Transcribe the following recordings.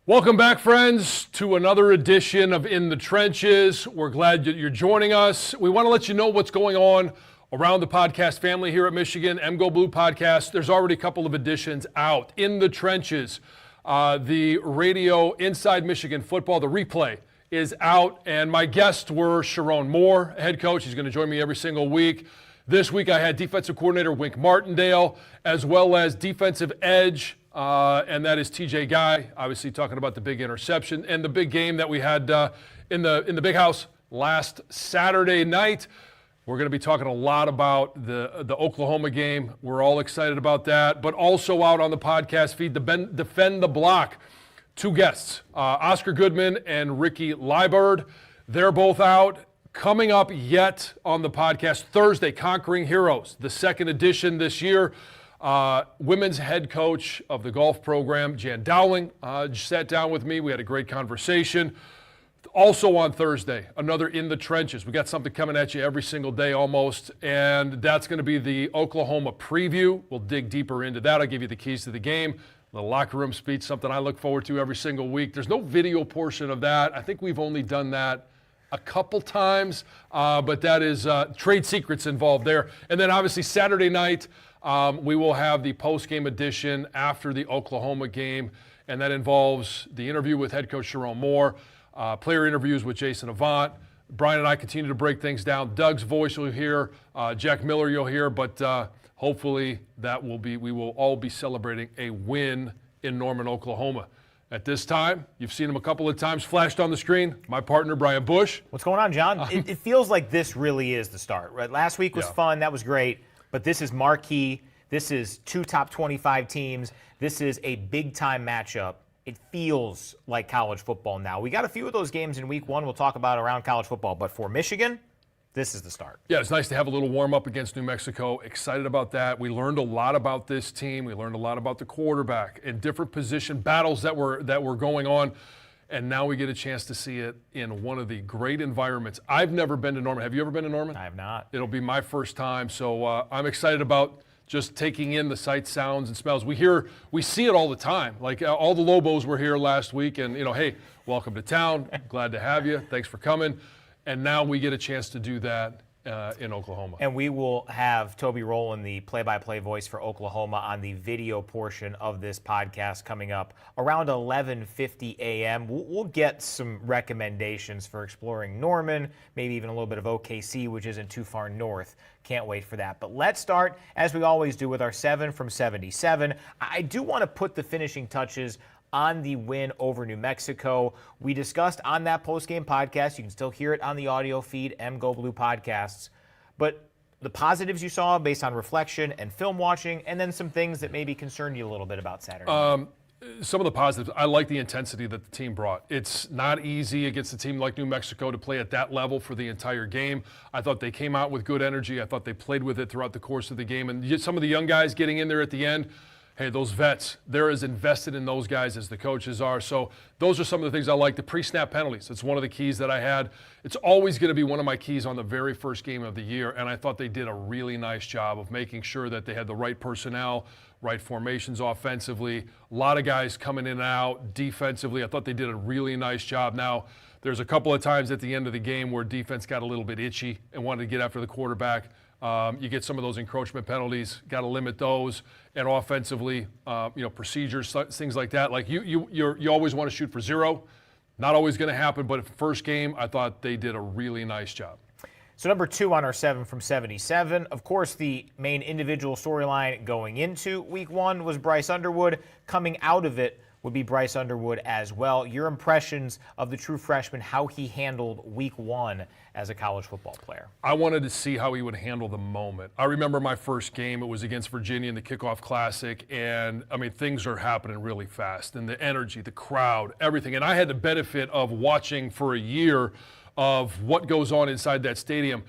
Welcome back, friends, to another edition of In the Trenches. We're glad that you're joining us. We want to let you know what's going on around the podcast family here at Michigan, MGO Blue Podcast. There's already a couple of editions out. In the Trenches, the radio Inside Michigan Football, the replay is out, and my guests were Sharon Moore, head coach. He's going to join me every single week. This week I had defensive coordinator Wink Martindale, as well as defensive edge, and that is TJ Guy, obviously talking about the big interception and the big game that we had in the big house last Saturday night. We're going to be talking a lot about the Oklahoma game. We're all excited about that, but also out on the podcast feed, Defend the Block. Two guests, Oscar Goodman and Ricky Lieberd. They're both out. Coming up yet on the podcast Thursday, Conquering Heroes, the second edition this year. Women's head coach of the golf program, Jan Dowling, sat down with me. We had a great conversation. Also on Thursday, another In the Trenches. We got something coming at you every single day almost, and that's going to be the Oklahoma preview. We'll dig deeper into that. I'll give you the keys to the game, the locker room speech, something I look forward to every single week. There's no video portion of that. I think we've only done that a couple times, but that is trade secrets involved there. And then obviously Saturday night, we will have the post-game edition after the Oklahoma game, and that involves the interview with head coach Sharon Moore, player interviews with Jason Avant. Brian and I continue to break things down. Doug's voice you'll hear, Jack Miller you'll hear, but hopefully we will all be celebrating a win in Norman, Oklahoma. At this time, you've seen him a couple of times flashed on the screen. My partner, Brian Bush. What's going on, John? It feels like this really is the start, right? Last week was fun. That was great. But this is marquee. This is two top 25 teams. This is a big-time matchup. It feels like college football now. We got a few of those games in week one we'll talk about around college football. But for Michigan, this is the start. Yeah, it's nice to have a little warm-up against New Mexico. Excited about that. We learned a lot about this team. We learned a lot about the quarterback and different position battles that were going on. And now we get a chance to see it in one of the great environments. I've never been to Norman. Have you ever been to Norman? I have not. It'll be my first time. So I'm excited about just taking in the sights, sounds, and smells. We see it all the time. Like all the Lobos were here last week, and hey, welcome to town. Glad to have you. Thanks for coming. And now we get a chance to do that in Oklahoma. And we will have Toby Rowland, the play-by-play voice for Oklahoma, on the video portion of this podcast coming up around 11:50 a.m. We'll get some recommendations for exploring Norman, maybe even a little bit of OKC, which isn't too far north. Can't wait for that. But let's start, as we always do, with our 7 from 77. I do want to put the finishing touches on the win over New Mexico. We discussed on that post-game podcast. You can still hear it on the audio feed, MGO Blue Podcasts. But the positives you saw based on reflection and film watching, and then some things that maybe concerned you a little bit about Saturday. Some of the positives, I like the intensity that the team brought. It's not easy against a team like New Mexico to play at that level for the entire game. I thought they came out with good energy. I thought they played with it throughout the course of the game. And some of the young guys getting in there at the end, hey, those vets, they're as invested in those guys as the coaches are. So those are some of the things I like. The pre-snap penalties, it's one of the keys that I had. It's always going to be one of my keys on the very first game of the year, and I thought they did a really nice job of making sure that they had the right personnel, right formations offensively. A lot of guys coming in and out defensively. I thought they did a really nice job. Now, there's a couple of times at the end of the game where defense got a little bit itchy and wanted to get after the quarterback. You get some of those encroachment penalties, got to limit those. And offensively, procedures, things like that. Like you always want to shoot for zero. Not always going to happen, but first game, I thought they did a really nice job. So number 2 on our 7 from 77. Of course, the main individual storyline going into week 1 was Bryce Underwood. Coming out of it would be Bryce Underwood as well. Your impressions of the true freshman, how he handled week 1 as a college football player? I wanted to see how he would handle the moment. I remember my first game. It was against Virginia in the Kickoff Classic, and, things are happening really fast, and the energy, the crowd, everything. And I had the benefit of watching for a year of what goes on inside that stadium.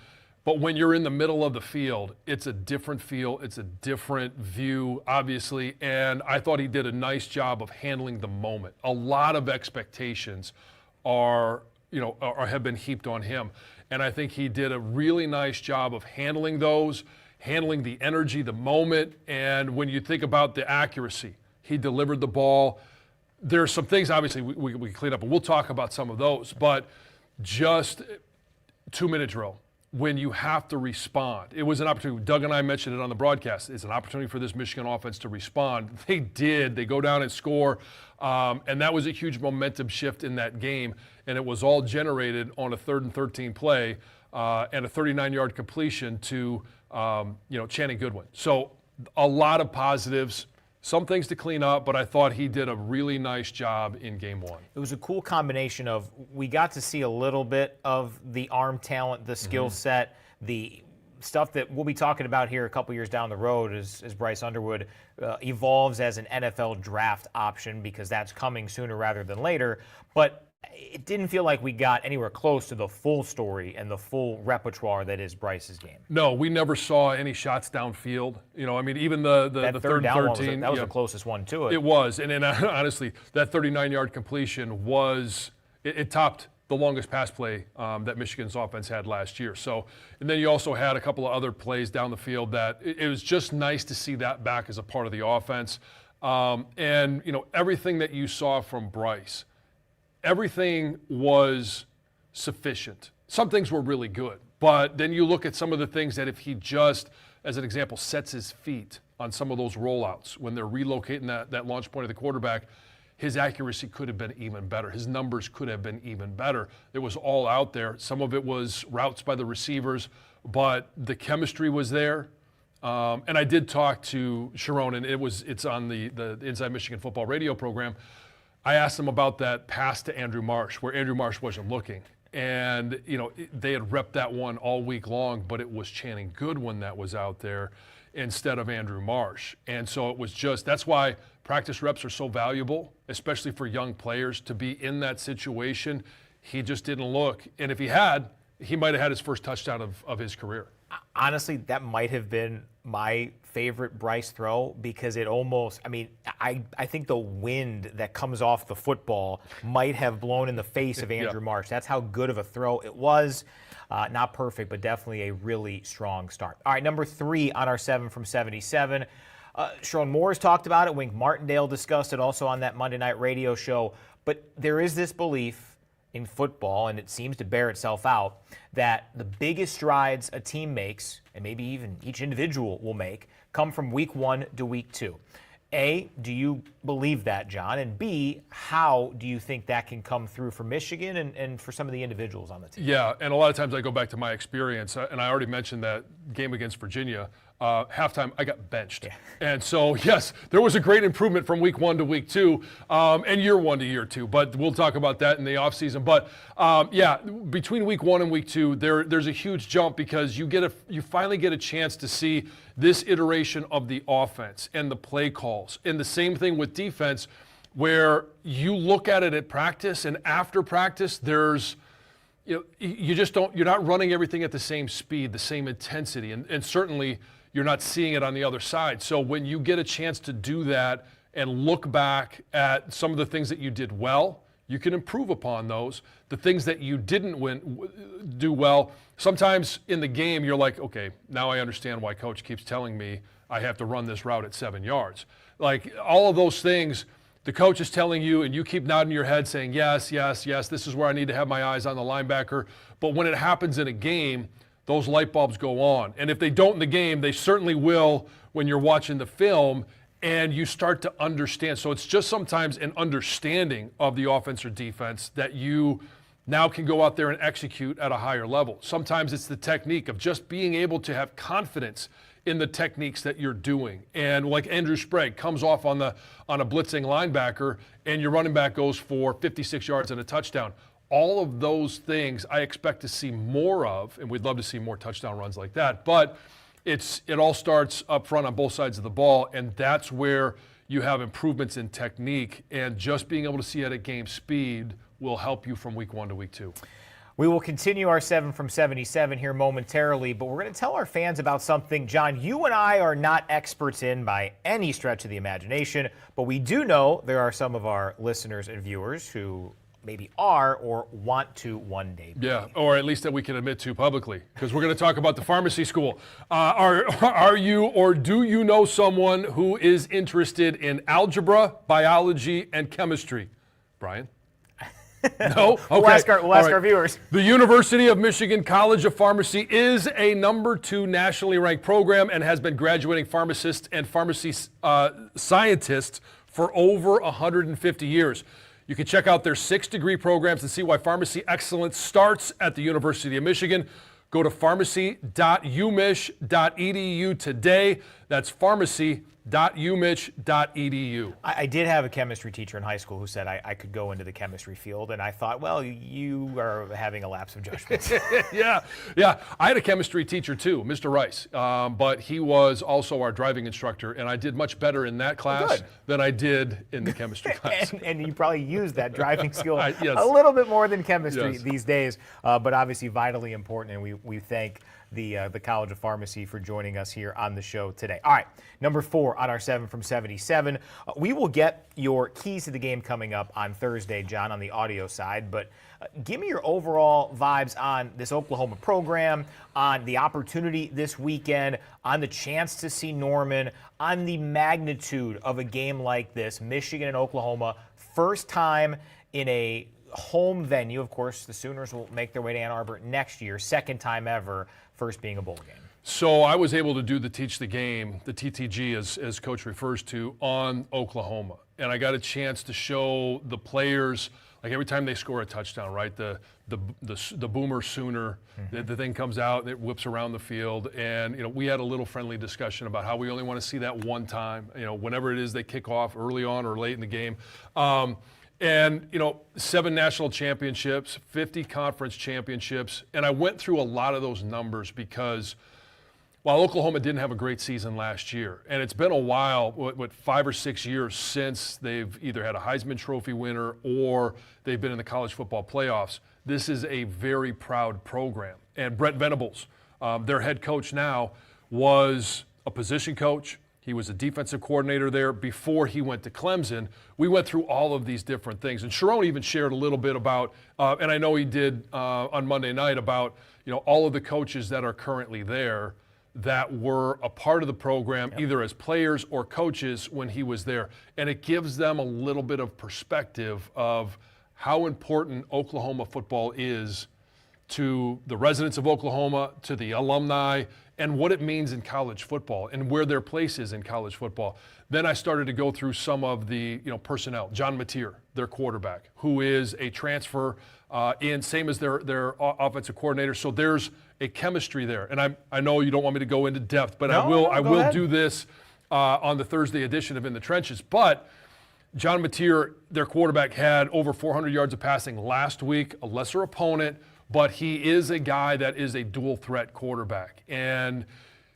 But when you're in the middle of the field, it's a different feel. It's a different view, obviously. And I thought he did a nice job of handling the moment. A lot of expectations have been heaped on him. And I think he did a really nice job of handling those, handling the energy, the moment. And when you think about the accuracy, he delivered the ball there's some things, obviously, we clean up, and we'll talk about some of those, but just 2-minute drill, when you have to respond. It was an opportunity. Doug and I mentioned it on the broadcast. It's an opportunity for this Michigan offense to respond. They did. They go down and score, and that was a huge momentum shift in that game, and it was all generated on a 3rd and 13 play and a 39-yard completion to Channing Goodwin. So a lot of positives. Some things to clean up, but I thought he did a really nice job in game 1. It was a cool combination of, we got to see a little bit of the arm talent, the skill set, the stuff that we'll be talking about here a couple years down the road as Bryce Underwood evolves as an NFL draft option, because that's coming sooner rather than later. But it didn't feel like we got anywhere close to the full story and the full repertoire that is Bryce's game. No, we never saw any shots downfield. Even the 3rd and 13. That was the closest one to it. It was. And honestly, that 39-yard completion was, it topped the longest pass play that Michigan's offense had last year. So, and then you also had a couple of other plays down the field that it was just nice to see that back as a part of the offense. Everything that you saw from Bryce, everything was sufficient. Some things were really good, but then you look at some of the things that if he just, as an example, sets his feet on some of those rollouts when they're relocating that launch point of the quarterback, his accuracy could have been even better. His numbers could have been even better. It was all out there. Some of it was routes by the receivers, but the chemistry was there. And I did talk to Sharon, and it's on the Inside Michigan Football radio program. I asked him about that pass to Andrew Marsh, where Andrew Marsh wasn't looking. And, they had repped that one all week long, but it was Channing Goodwin that was out there instead of Andrew Marsh. And so it was that's why practice reps are so valuable, especially for young players, to be in that situation. He just didn't look. And if he had, he might have had his first touchdown of his career. Honestly, that might have been my favorite Bryce throw, because it almost, I think the wind that comes off the football might have blown in the face of Andrew Marsh. That's how good of a throw it was. Not perfect, but definitely a really strong start. All right, number 3 on our 7 from 77. Sharon Moore's talked about it. Wink Martindale discussed it also on that Monday night radio show. But there is this belief in football, and it seems to bear itself out, that the biggest strides a team makes, and maybe even each individual will make, come from week 1 to week 2. A, do you believe that, John? And B, how do you think that can come through for Michigan and for some of the individuals on the team? Yeah, and a lot of times I go back to my experience, and I already mentioned that game against Virginia. Halftime, I got benched. Yeah. And so, yes, there was a great improvement from week 1 to week 2, and year 1 to year 2. But we'll talk about that in the offseason. But, between week 1 and week 2, there's a huge jump, because you finally get a chance to see this iteration of the offense and the play calls. And the same thing with defense, where you look at it at practice, and after practice, there's you're not running everything at the same speed, the same intensity, and certainly you're not seeing it on the other side. So when you get a chance to do that and look back at some of the things that you did well, you can improve upon those. The things that you didn't do well, sometimes in the game you're like, okay, now I understand why coach keeps telling me I have to run this route at 7 yards. Like all of those things, the coach is telling you, and you keep nodding your head saying, yes, yes, yes, this is where I need to have my eyes on the linebacker. But when it happens in a game, those light bulbs go on. And if they don't in the game, they certainly will when you're watching the film, and you start to understand. So it's just sometimes an understanding of the offense or defense that you now can go out there and execute at a higher level. Sometimes it's the technique of just being able to have confidence in the techniques that you're doing. And like Andrew Sprague comes off on a blitzing linebacker, and your running back goes for 56 yards and a touchdown. All of those things I expect to see more of, and we'd love to see more touchdown runs like that. But it all starts up front on both sides of the ball, and that's where you have improvements in technique, and just being able to see it at game speed will help you from week 1 to week 2. We will continue our 7 from 77 here momentarily, but we're going to tell our fans about something, John, you and I are not experts in by any stretch of the imagination, but we do know there are some of our listeners and viewers who maybe are or want to one day be. Yeah, or at least that we can admit to publicly, because we're going to talk about the pharmacy school. Are you or do you know someone who is interested in algebra, biology, and chemistry? Brian? No? Okay. We'll ask All our viewers. The University of Michigan College of Pharmacy is a #2 nationally ranked program and has been graduating pharmacists and pharmacy scientists for over 150 years. You can check out their 6-degree programs and see why pharmacy excellence starts at the University of Michigan. Go to pharmacy.umich.edu today. That's pharmacy.umich.edu. I did have a chemistry teacher in high school who said I could go into the chemistry field, and I thought, well, you are having a lapse of judgment. Yeah. I had a chemistry teacher too, Mr. Rice, but he was also our driving instructor, and I did much better in that class than I did in the chemistry class. and you probably use that driving skill Yes. a little bit more than chemistry Yes. these days, but obviously vitally important, and we thank the College of Pharmacy for joining us here on the show today. All right, number 4 on our 7 from 77. We will get your keys to the game coming up on Thursday, John, on the audio side, but give me your overall vibes on this Oklahoma program, on the opportunity this weekend, on the chance to see Norman, on the magnitude of a game like this, Michigan and Oklahoma, first time in a home venue. Of course, the Sooners will make their way to Ann Arbor next year, second time ever, first being a bowl game. So I was able to do the Teach the Game, the TTG as Coach refers to, on Oklahoma. And I got a chance to show the players, like every time they score a touchdown, right, the boomer Sooner, the thing comes out and it whips around the field. And, we had a little friendly discussion about how we only want to see that one time, whenever it is they kick off early on or late in the game. And, 7 national championships, 50 conference championships. And I went through a lot of those numbers because while Oklahoma didn't have a great season last year, and it's been a while, 5 or 6 years since they've either had a Heisman Trophy winner or they've been in the college football playoffs, this is a very proud program. And Brent Venables, their head coach now, was a position coach. He was a defensive coordinator there before he went to Clemson. We went through all of these different things. And Sharon even shared a little bit about, and I know he did on Monday night, about all of the coaches that are currently there that were a part of the program, either as players or coaches when he was there. And it gives them a little bit of perspective of how important Oklahoma football is to the residents of Oklahoma, to the alumni, and what it means in college football and where their place is in college football. Then I started to go through some of the personnel. John Mateer, their quarterback, who is a transfer same as their offensive coordinator. So there's a chemistry there. And I know you don't want me to go into depth, but I will do this on the Thursday edition of In the Trenches. But John Mateer, their quarterback, had over 400 yards of passing last week, a lesser opponent, but he is a guy that is a dual threat quarterback. And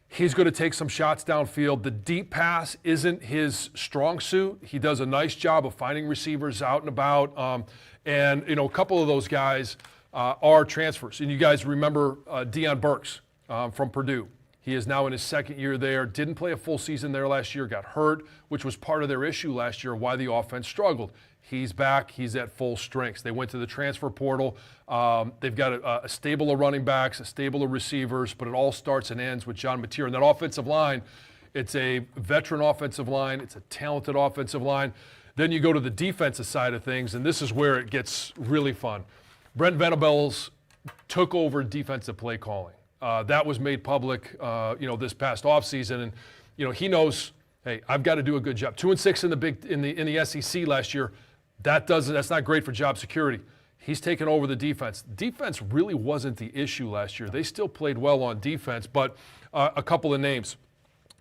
he's going to take some shots downfield. The deep pass isn't his strong suit. He does a nice job of finding receivers out and about. And a couple of those guys are transfers. And you guys remember Deion Burks from Purdue. He is now in his second year there. Didn't play a full season there last year. Got hurt, which was part of their issue last year, why the offense struggled. He's back. He's at full strength. They went to the transfer portal. They've got a stable of running backs, a stable of receivers, but it all starts and ends with John Mateer. And that offensive line, it's a veteran offensive line. It's a talented offensive line. Then you go to the defensive side of things, and this is where it gets really fun. Brent Venables took over defensive play calling. That was made public, this past offseason, and he knows, hey, I've got to do a good job. 2-6 in the SEC last year. That's not great for job security. He's taken over the defense. Defense really wasn't the issue last year. They still played well on defense, but a couple of names.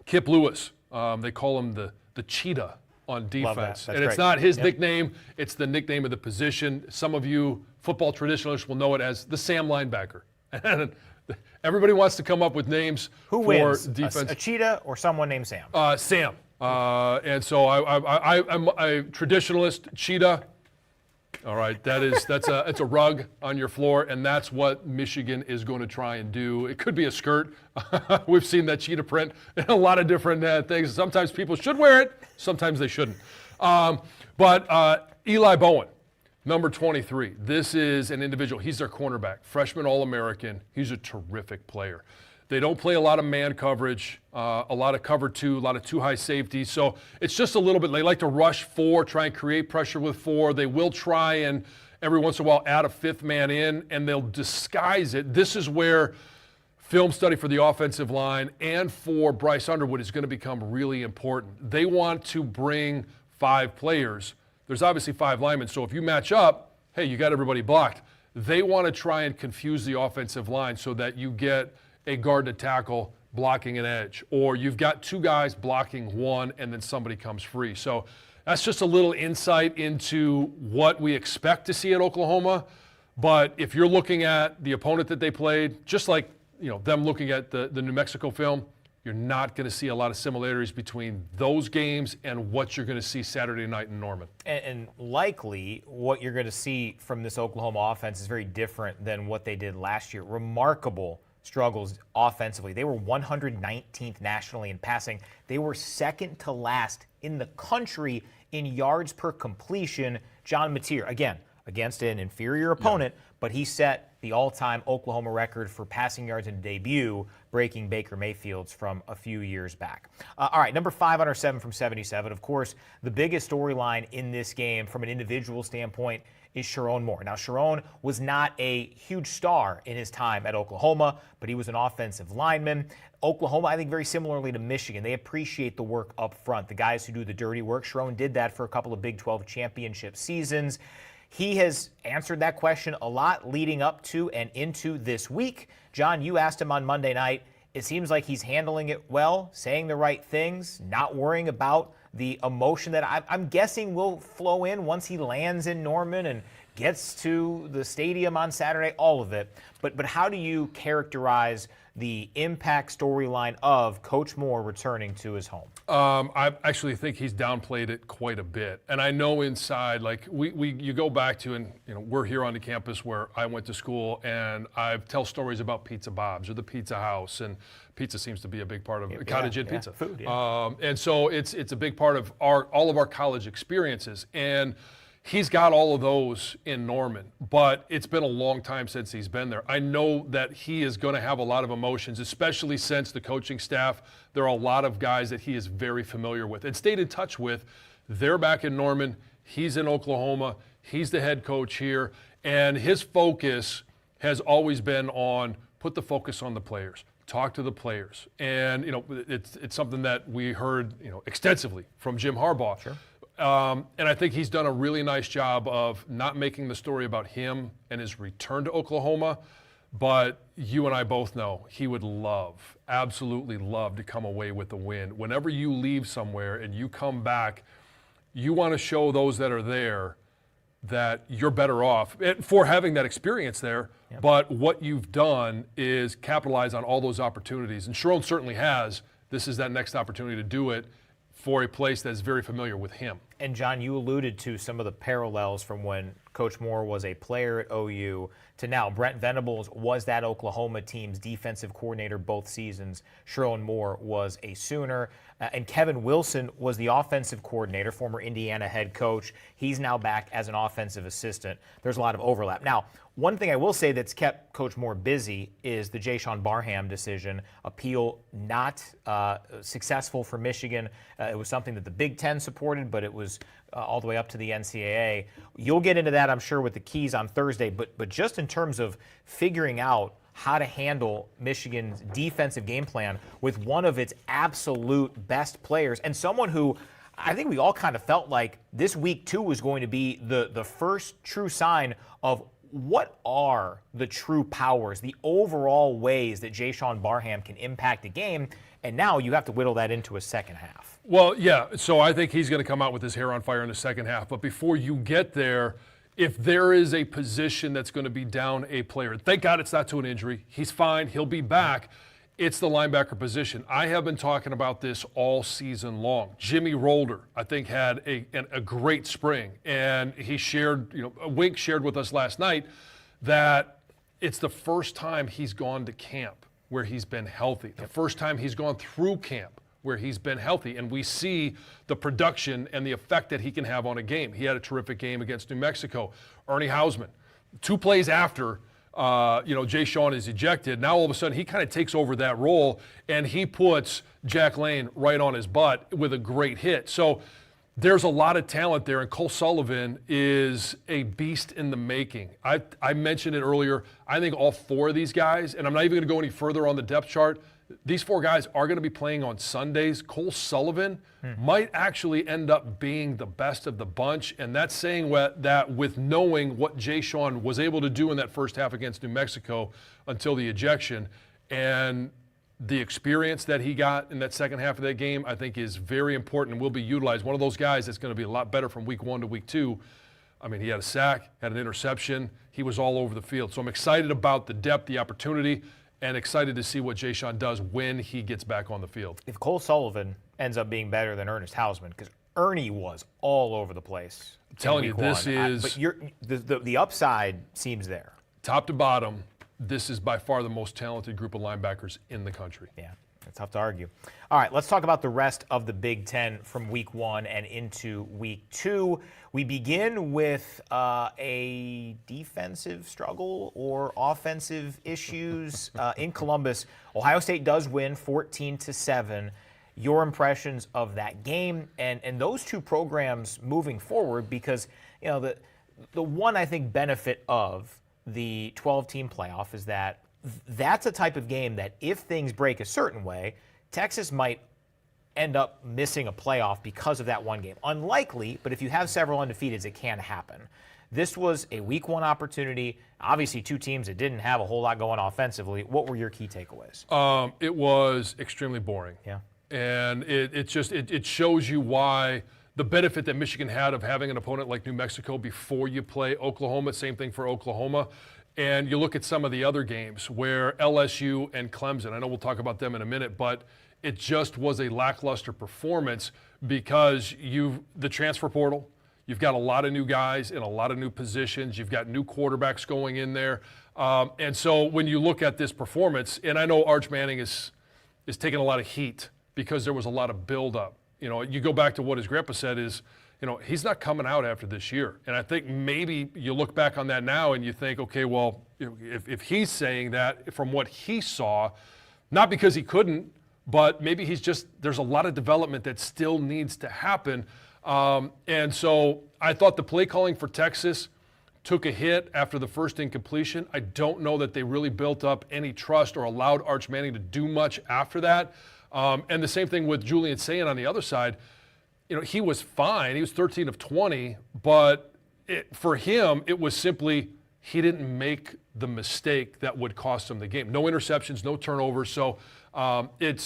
Kip Lewis, they call him the cheetah on defense. And it's not his nickname, it's the nickname of the position. Some of you football traditionalists will know it as the Sam linebacker. And everybody wants to come up with names for wins? Defense. A cheetah or someone named Sam? Sam. And so I'm a traditionalist, cheetah. All right, that's a rug on your floor, and that's what Michigan is going to try and do. It could be a skirt. We've seen that cheetah print in a lot of different things. Sometimes people should wear it, sometimes they shouldn't. But Eli Bowen, Number 23, this is an individual. He's their cornerback, freshman All-American. He's a terrific player. They don't play a lot of man coverage, a lot of cover two, a lot of too high safety. So it's just a little bit, they like to rush four, try and create pressure with four. They will try and every once in a while add a fifth man in, and they'll disguise it. This is where film study for the offensive line and for Bryce Underwood is going to become really important. They want to bring 5 players. There's obviously 5 linemen, so if you match up, hey, you got everybody blocked. They want to try and confuse the offensive line so that you get a guard to tackle blocking an edge, or you've got 2 guys blocking 1 and then somebody comes free. So that's just a little insight into what we expect to see at Oklahoma. But if you're looking at the opponent that they played, just like them looking at the New Mexico film, you're not going to see a lot of similarities between those games and what you're going to see Saturday night in Norman. And likely what you're going to see from this Oklahoma offense is very different than what they did last year. Remarkable struggles offensively. They were 119th nationally in passing. They were second to last in the country in yards per completion. John Meijer, again, against an inferior opponent, but he set the all-time Oklahoma record for passing yards in debut, breaking Baker Mayfield's from a few years back. All right, number 5 on our 7 from 77. Of course, the biggest storyline in this game from an individual standpoint is Sharon Moore. Now, Sharon was not a huge star in his time at Oklahoma, but he was an offensive lineman. Oklahoma, I think very similarly to Michigan, they appreciate the work up front, the guys who do the dirty work. Sharon did that for a couple of Big 12 championship seasons. He has answered that question a lot leading up to and into this week. John, you asked him on Monday night. It seems like he's handling it well, saying the right things, not worrying about the emotion that I'm guessing will flow in once he lands in Norman and gets to the stadium on Saturday, all of it. But how do you characterize the impact storyline of Coach Moore returning to his home? I actually think he's downplayed it quite a bit. And I know inside, like you go back to, and we're here on the campus where I went to school, and I tell stories about Pizza Bob's or the Pizza House, and pizza seems to be a big part of cottage and pizza. Food, and so it's a big part of all of our college experiences. And he's got all of those in Norman, but it's been a long time since he's been there. I know that he is going to have a lot of emotions, especially since the coaching staff, there are a lot of guys that he is very familiar with and stayed in touch with. They're back in Norman. He's in Oklahoma. He's the head coach here. And his focus has always been on put the focus on the players, talk to the players. And, it's something that we heard, extensively from Jim Harbaugh. Sure. And I think he's done a really nice job of not making the story about him and his return to Oklahoma. But you and I both know he would absolutely love to come away with a win. Whenever you leave somewhere and you come back, you want to show those that are there that you're better off for having that experience there. Yep. But what you've done is capitalize on all those opportunities. And Sharon certainly has. This is that next opportunity to do it for a place that's very familiar with him. And John, you alluded to some of the parallels from when Coach Moore was a player at OU to now. Brent Venables was that Oklahoma team's defensive coordinator both seasons. Sharon Moore was a Sooner. And Kevin Wilson was the offensive coordinator, former Indiana head coach. He's now back as an offensive assistant. There's a lot of overlap. Now, one thing I will say that's kept Coach Moore busy is the Jayshon Barham decision. Appeal not successful for Michigan. It was something that the Big Ten supported, but it was all the way up to the NCAA. You'll get into that, I'm sure, with the keys on Thursday. But just in terms of figuring out how to handle Michigan's defensive game plan with one of its absolute best players and someone who I think we all kind of felt like this week 2 was going to be the first true sign of what are the true powers, the overall ways that Jayshon Barham can impact a game, and now you have to whittle that into a second half. Well, yeah, so I think he's going to come out with his hair on fire in the second half, but before you get there, if there is a position that's going to be down a player, thank God it's not to an injury, he's fine, he'll be back, it's the linebacker position. I have been talking about this all season long. Jimmy Rolder, I think, had a great spring. And he shared, Wink shared with us last night that it's the first time he's gone to camp where he's been healthy. The first time he's gone through camp where he's been healthy, and we see the production and the effect that he can have on a game. He had a terrific game against New Mexico. Ernie Hausman, 2 plays after Jay Sean is ejected, now all of a sudden he kind of takes over that role, and he puts Jack Lane right on his butt with a great hit. So there's a lot of talent there, and Cole Sullivan is a beast in the making. I mentioned it earlier. I think all 4 of these guys, and I'm not even going to go any further on the depth chart, these 4 guys are going to be playing on Sundays. Cole Sullivan might actually end up being the best of the bunch, and that's saying that with knowing what Jay Sean was able to do in that first half against New Mexico until the ejection, and the experience that he got in that second half of that game, I think is very important and will be utilized. One of those guys that's going to be a lot better from week 1 to week 2. I mean, he had a sack, had an interception. He was all over the field. So I'm excited about the depth, the opportunity, and excited to see what Jay Sean does when he gets back on the field. If Cole Sullivan ends up being better than Ernest Hausman, because Ernie was all over the place. I'm telling you, this is... But the upside seems there. Top to bottom, this is by far the most talented group of linebackers in the country. Yeah, it's tough to argue. All right, let's talk about the rest of the Big Ten from week 1 and into week 2. We begin with a defensive struggle or offensive issues in Columbus. Ohio State does win 14-7. Your impressions of that game and those 2 programs moving forward, because the one I think benefit of the 12-team playoff is that that's a type of game that if things break a certain way, Texas might end up missing a playoff because of that one game. Unlikely, but if you have several undefeateds, it can happen. This was a week 1 opportunity. Obviously, 2 teams that didn't have a whole lot going offensively. What were your key takeaways? It was extremely boring. Yeah. And it shows you why the benefit that Michigan had of having an opponent like New Mexico before you play Oklahoma, same thing for Oklahoma. And you look at some of the other games where LSU and Clemson, I know we'll talk about them in a minute, but it just was a lackluster performance because the transfer portal, you've got a lot of new guys in a lot of new positions. You've got new quarterbacks going in there. And so when you look at this performance, and I know Arch Manning is taking a lot of heat because there was a lot of buildup. You go back to what his grandpa said is, he's not coming out after this year. And I think maybe you look back on that now and you think, okay, well, if he's saying that from what he saw, not because he couldn't, but maybe there's a lot of development that still needs to happen. And so I thought the play calling for Texas took a hit after the first incompletion. I don't know that they really built up any trust or allowed Arch Manning to do much after that. And the same thing with Julian Sayin on the other side. He was fine. He was 13 of 20, but for him, it was simply he didn't make the mistake that would cost him the game. No interceptions, no turnovers. So it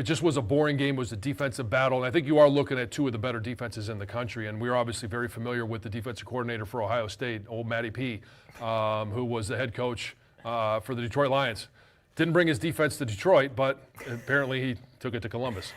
just was a boring game. It was a defensive battle. And I think you are looking at 2 of the better defenses in the country. And we're obviously very familiar with the defensive coordinator for Ohio State, old Matty P, who was the head coach for the Detroit Lions. Didn't bring his defense to Detroit, but apparently he took it to Columbus.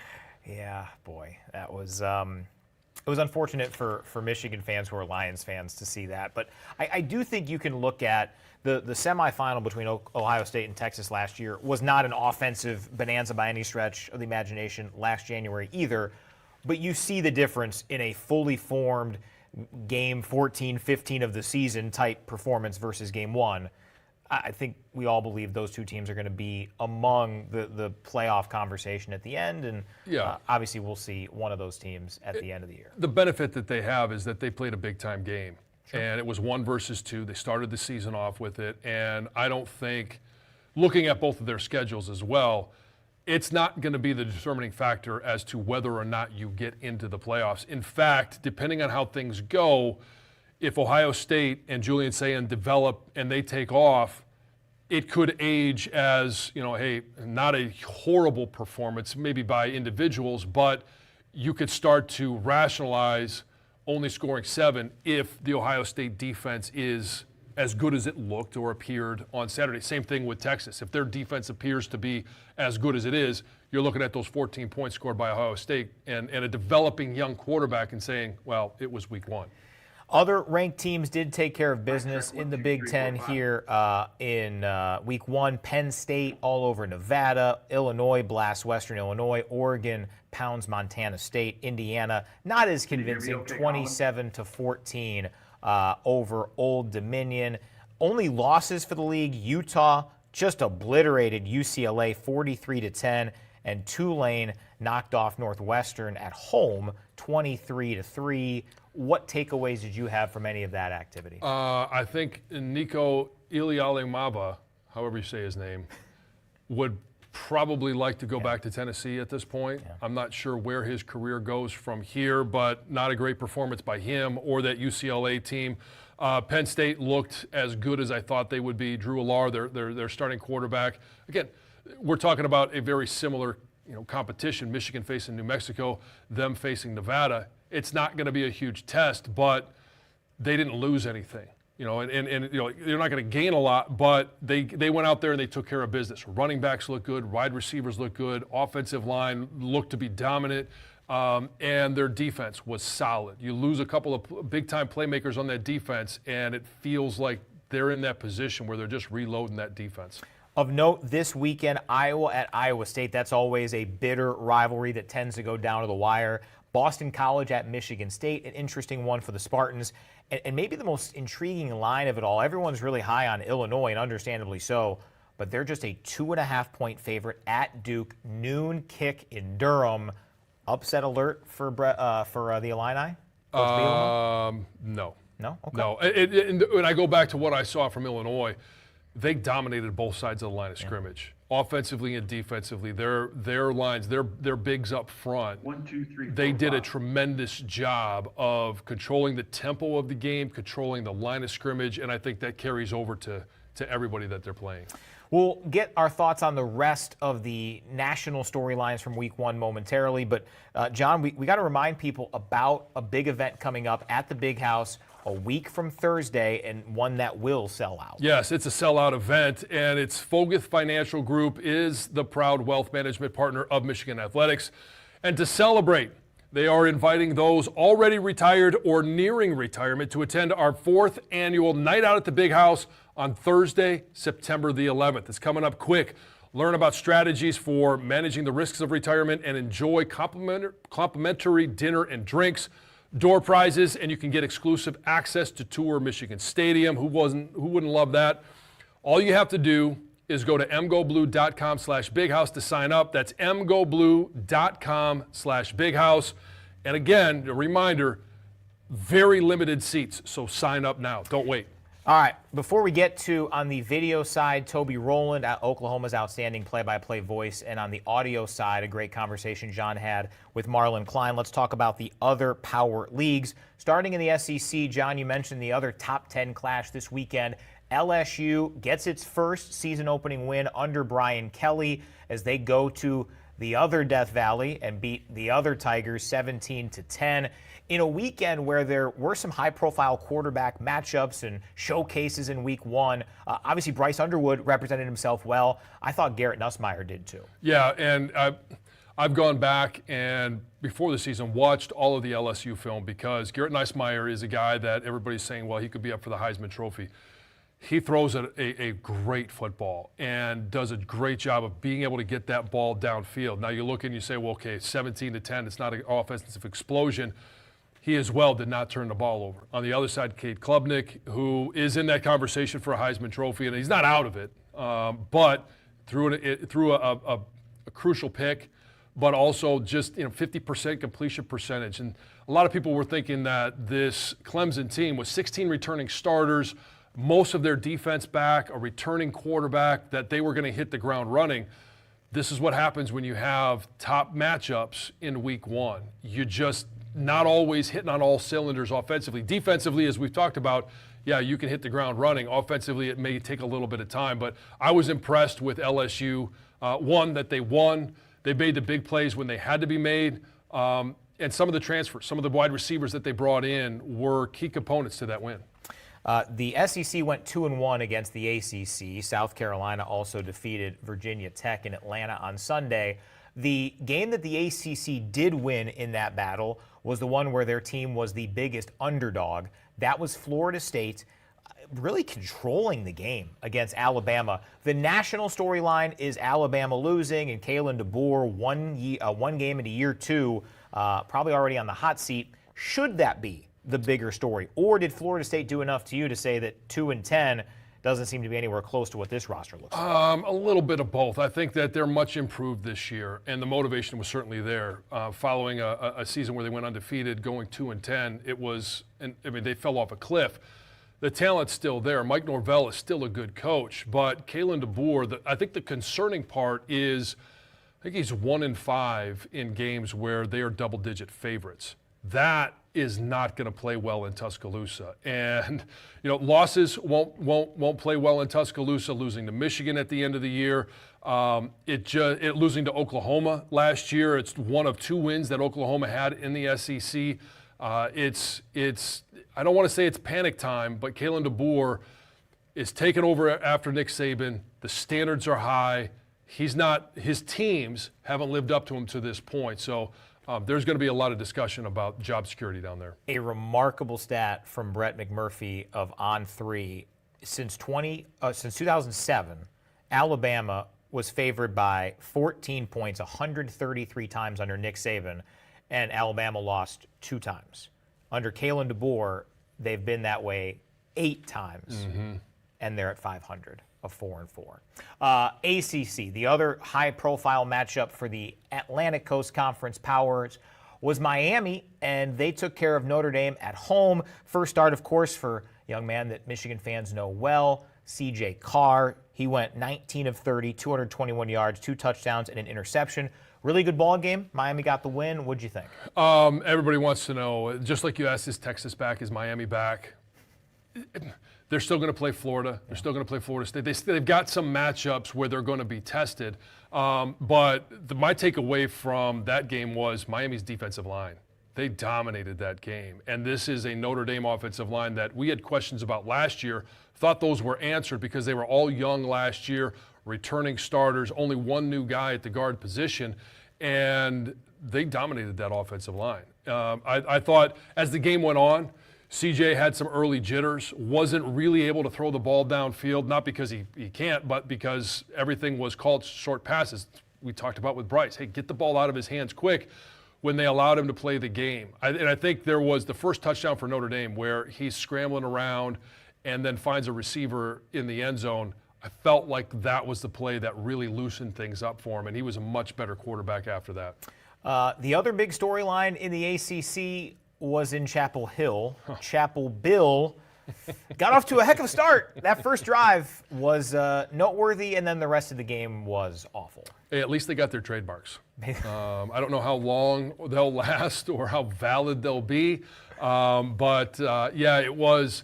Yeah, boy, that was it was unfortunate for Michigan fans who are Lions fans to see that. But I do think you can look at the semifinal between Ohio State and Texas last year was not an offensive bonanza by any stretch of the imagination last January either. But you see the difference in a fully formed game 14, 15 of the season type performance versus game 1. I think we all believe those 2 teams are going to be among the playoff conversation at the end, and obviously we'll see one of those teams at the end of the year. The benefit that they have is that they played a big-time game, and it was 1 versus 2. They started the season off with it, and I don't think, looking at both of their schedules as well, it's not going to be the determining factor as to whether or not you get into the playoffs. In fact, depending on how things go, if Ohio State and Julian Sayin develop and they take off, it could age as, hey, not a horrible performance, maybe by individuals, but you could start to rationalize only scoring 7 if the Ohio State defense is as good as it looked or appeared on Saturday. Same thing with Texas. If their defense appears to be as good as it is, you're looking at those 14 points scored by Ohio State and a developing young quarterback and saying, well, it was week 1. Other ranked teams did take care of business in the Big Ten here in Week 1. Penn State all over Nevada, Illinois blasts Western Illinois, Oregon pounds Montana State, Indiana not as convincing, 27-14 over Old Dominion. Only losses for the league: Utah just obliterated UCLA 43-10, and Tulane knocked off Northwestern at home 23-3. What takeaways did you have from any of that activity? I think Nico Ilialemava, however you say his name, would probably like to go back to Tennessee at this point. Yeah. I'm not sure where his career goes from here, but not a great performance by him or that UCLA team. Penn State looked as good as I thought they would be. Drew Allar, their starting quarterback. Again, we're talking about a very similar competition. Michigan facing New Mexico, them facing Nevada. It's not going to be a huge test, but they didn't lose anything. And they're not going to gain a lot, but they went out there and they took care of business. Running backs look good, wide receivers look good, offensive line looked to be dominant, and their defense was solid. You lose a couple of big-time playmakers on that defense, and it feels like they're in that position where they're just reloading that defense. Of note, this weekend, Iowa at Iowa State. That's always a bitter rivalry that tends to go down to the wire. Boston College at Michigan State, an interesting one for the Spartans. And maybe the most intriguing line of it all, everyone's really high on Illinois, and understandably so, but they're just a 2.5-point favorite at Duke. Noon kick in Durham. Upset alert for the Illini? No. No? Okay. No. And I go back to what I saw from Illinois. They dominated both sides of the line of scrimmage, offensively and defensively. Their lines, their bigs up front. 1, 2, 3, 4, they did 5. a tremendous job of controlling the tempo of the game, controlling the line of scrimmage, and I think that carries over to everybody that they're playing. We'll get our thoughts on the rest of the national storylines from Week 1 momentarily, but John, we got to remind people about a big event coming up at the Big House a week from Thursday, and one that will sell out. Yes, it's a sellout event, and it's Foguth Financial Group is the proud wealth management partner of Michigan Athletics. And to celebrate, they are inviting those already retired or nearing retirement to attend our 4th annual Night Out at the Big House on Thursday, September the 11th. It's coming up quick. Learn about strategies for managing the risks of retirement and enjoy complimentary dinner and drinks, door prizes, and you can get exclusive access to tour Michigan Stadium. Who wouldn't love that? All you have to do is go to mgoblue.com/bighouse to sign up. That's mgoblue.com/bighouse. And again, a reminder, very limited seats, so sign up now. Don't wait. All right, before we get to, on the video side, Toby Roland, Oklahoma's outstanding play-by-play voice, and on the audio side, a great conversation John had with Marlon Klein. Let's talk about the other power leagues. Starting in the SEC, John, you mentioned the other top 10 clash this weekend. LSU gets its first season-opening win under Brian Kelly as they go to the other Death Valley and beat the other Tigers 17-10. In a weekend where there were some high-profile quarterback matchups and showcases in Week 1, obviously Bryce Underwood represented himself well. I thought Garrett Nussmeier did too. Yeah, and I've gone back and before the season watched all of the LSU film because Garrett Nussmeier is a guy that everybody's saying, well, he could be up for the Heisman Trophy. He throws a great football and does a great job of being able to get that ball downfield. Now you look and you say, well, okay, 17-10, it's not an offensive explosion. He as well did not turn the ball over. On the other side, Cade Klubnik, who is in that conversation for a Heisman Trophy, and he's not out of it, but threw a crucial pick, but also just 50% completion percentage. And a lot of people were thinking that this Clemson team with 16 returning starters, most of their defense back, a returning quarterback, that they were going to hit the ground running. This is what happens when you have top matchups in Week 1. You just not always hitting on all cylinders offensively. Defensively, as we've talked about, yeah, you can hit the ground running. Offensively, it may take a little bit of time, but I was impressed with LSU. One, that they won. They made the big plays when they had to be made. And some of the transfers, some of the wide receivers that they brought in were key components to that win. The SEC went 2-1 against the ACC. South Carolina also defeated Virginia Tech in Atlanta on Sunday. The game that the ACC did win in that battle was the one where their team was the biggest underdog. That was Florida State really controlling the game against Alabama. The national storyline is Alabama losing and Kalen DeBoer one game into year 2, probably already on the hot seat. Should that be the bigger story? Or did Florida State do enough to you to say that 2-10 doesn't seem to be anywhere close to what this roster looks like? A little bit of both. I think that they're much improved this year, and the motivation was certainly there. Following a season where they went undefeated, going 2-10, they fell off a cliff. The talent's still there. Mike Norvell is still a good coach, but Kalen DeBoer, I think the concerning part is, I think he's 1-5 in games where they are double-digit favorites. That is not going to play well in Tuscaloosa, and losses won't play well in Tuscaloosa. Losing to Michigan at the end of the year, losing to Oklahoma last year. It's one of 2 wins that Oklahoma had in the SEC. It's I don't want to say it's panic time, but Kalen DeBoer is taking over after Nick Saban. The standards are high. His teams haven't lived up to him to this point. So there's going to be a lot of discussion about job security down there. A remarkable stat from Brett McMurphy of On3. Since 2007, Alabama was favored by 14 points 133 times under Nick Saban, and Alabama lost 2 times. Under Kalen DeBoer, they've been that way 8 times, and they're at 500. Of 4-4. ACC, the other high-profile matchup for the Atlantic Coast Conference powers, was Miami, and they took care of Notre Dame at home. First start, of course, for a young man that Michigan fans know well, C.J. Carr. He went 19 of 30, 221 yards, 2 touchdowns, and an interception. Really good ball game. Miami got the win. What'd you think? Everybody wants to know, just like you asked, is Texas back? Is Miami back? They're still going to play Florida. They're still going to play Florida State. They've got some matchups where they're going to be tested. But my takeaway from that game was Miami's defensive line. They dominated that game. And this is a Notre Dame offensive line that we had questions about last year. Thought those were answered because they were all young last year, returning starters, only one new guy at the guard position. And they dominated that offensive line. I thought as the game went on, CJ had some early jitters, wasn't really able to throw the ball downfield, not because he can't, but because everything was called short passes. We talked about with Bryce, hey, get the ball out of his hands quick when they allowed him to play the game. And I think there was the first touchdown for Notre Dame where he's scrambling around and then finds a receiver in the end zone. I felt like that was the play that really loosened things up for him, and he was a much better quarterback after that. The other big storyline in the ACC was in Chapel Hill. Chapel Bill got off to a heck of a start. That first drive was noteworthy, and then the rest of the game was awful. Hey, at least they got their trademarks. I don't know how long they'll last or how valid they'll be, but it was.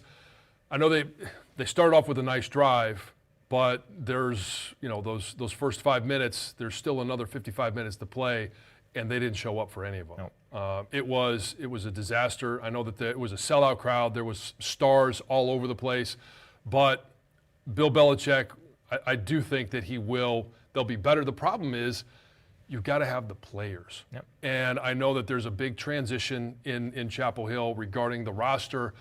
I know they started off with a nice drive, but there's those first 5 minutes. There's still another 55 minutes to play, and they didn't show up for any of them. Nope. It was a disaster. I know that it was a sellout crowd. There was stars all over the place. But Bill Belichick, I do think that they'll be better. The problem is you've got to have the players. Yep. And I know that there's a big transition in Chapel Hill regarding the roster.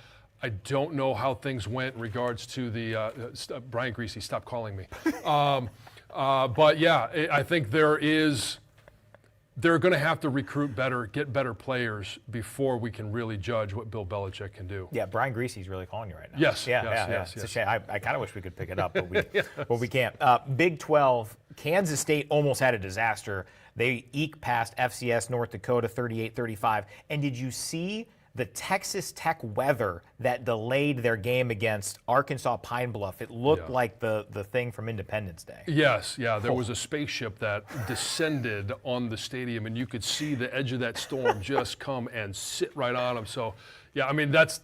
I don't know how things went in regards to the Brian Greasy, stop calling me. But yeah, I think they're going to have to recruit better, get better players before we can really judge what Bill Belichick can do. Yeah, Brian Greasy's really calling you right now. Yes. It's a shame. I kind of wish we could pick it up, but we can't. Big 12, Kansas State almost had a disaster. They eked past FCS North Dakota 38-35. And did you see the Texas Tech weather that delayed their game against Arkansas Pine Bluff? It looked like the thing from Independence Day. Yes, there was a spaceship that descended on the stadium, and you could see the edge of that storm just come and sit right on them. So, yeah, I mean, that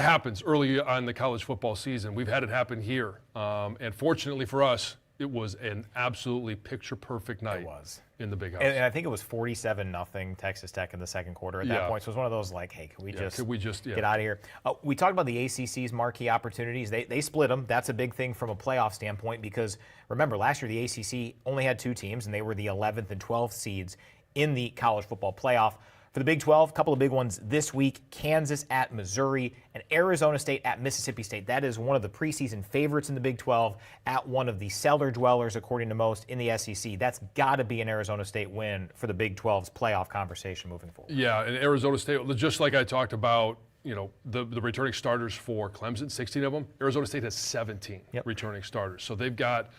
happens early on in the college football season. We've had it happen here. And fortunately for us, It was an absolutely picture-perfect night. It was. In the big house. And I think it was 47-0 Texas Tech in the second quarter at that point. So it was one of those like, hey, could we just get out of here? We talked about the ACC's marquee opportunities. They split them. That's a big thing from a playoff standpoint because, remember, last year the ACC only had 2 teams, and they were the 11th and 12th seeds in the college football playoff. For the Big 12, a couple of big ones this week, Kansas at Missouri and Arizona State at Mississippi State. That is one of the preseason favorites in the Big 12 at one of the cellar dwellers, according to most, in the SEC. That's got to be an Arizona State win for the Big 12's playoff conversation moving forward. Yeah, and Arizona State, just like I talked about, the returning starters for Clemson, 16 of them. Arizona State has 17 returning starters. So they've got